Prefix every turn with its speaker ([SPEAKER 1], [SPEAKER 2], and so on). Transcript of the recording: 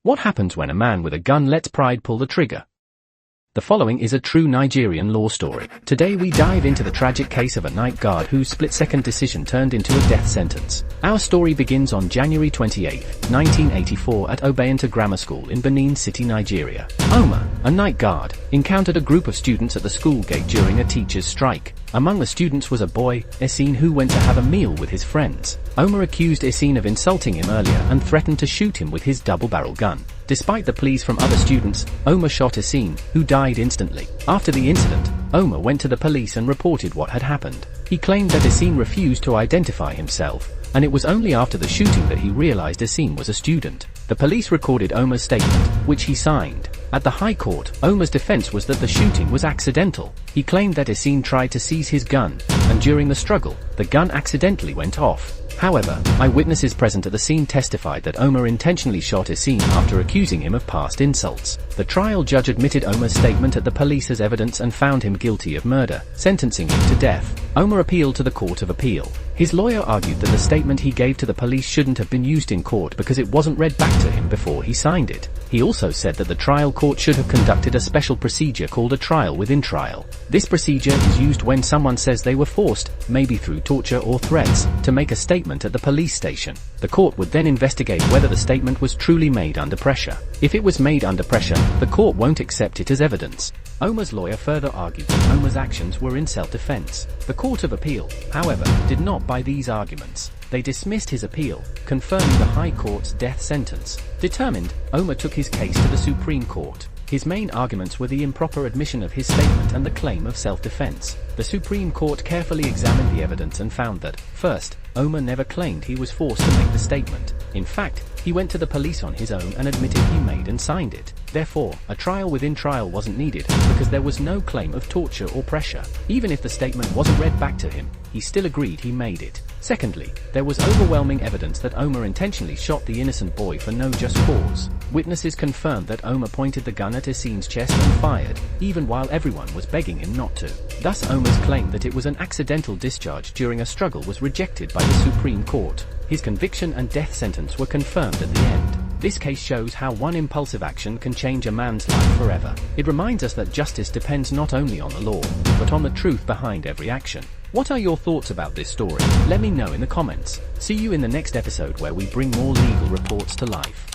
[SPEAKER 1] What happens when a man with a gun lets pride pull the trigger? The following is a true Nigerian law story. Today we dive into the tragic case of a night guard whose split-second decision turned into a death sentence. Our story begins on January 28, 1984 at Obayanta Grammar School in Benin City, Nigeria. Omar, a night guard, encountered a group of students at the school gate during a teacher's strike. Among the students was a boy, Essene, who went to have a meal with his friends. Omar accused Essene of insulting him earlier and threatened to shoot him with his double-barrel gun. Despite the pleas from other students, Omar shot Essene, who died instantly. After the incident, Omar went to the police and reported what had happened. He claimed that Essene refused to identify himself, and it was only after the shooting that he realized Essene was a student. The police recorded Omar's statement, which he signed. At the High Court, Omar's defense was that the shooting was accidental. He claimed that Essene tried to seize his gun, and during the struggle, the gun accidentally went off. However, eyewitnesses present at the scene testified that Omar intentionally shot Essene after accusing him of past insults. The trial judge admitted Omar's statement at the police as evidence and found him guilty of murder, sentencing him to death. Omar appealed to the Court of Appeal. His lawyer argued that the statement he gave to the police shouldn't have been used in court because it wasn't read back to him before he signed it. He also said that the trial court should have conducted a special procedure called a trial within trial. This procedure is used when someone says they were forced, maybe through torture or threats, to make a statement at the police station. The court would then investigate whether the statement was truly made under pressure. If it was made under pressure, the court won't accept it as evidence. Omar's lawyer further argued that Omar's actions were in self-defense. The Court of Appeal, however, did not buy these arguments. They dismissed his appeal, confirming the High Court's death sentence. Determined, Omar took his case to the Supreme Court. His main arguments were the improper admission of his statement and the claim of self-defense. The Supreme Court carefully examined the evidence and found that, first, Omar never claimed he was forced to make the statement. In fact, he went to the police on his own and admitted he made and signed it. Therefore, a trial within trial wasn't needed, because there was no claim of torture or pressure. Even if the statement wasn't read back to him, he still agreed he made it. Secondly, there was overwhelming evidence that Omar intentionally shot the innocent boy for no just cause. Witnesses confirmed that Omar pointed the gun at Essene's chest and fired, even while everyone was begging him not to. Thus Omar's claim that it was an accidental discharge during a struggle was rejected by the Supreme Court. His conviction and death sentence were confirmed at the end. This case shows how one impulsive action can change a man's life forever. It reminds us that justice depends not only on the law, but on the truth behind every action. What are your thoughts about this story? Let me know in the comments. See you in the next episode where we bring more legal reports to life.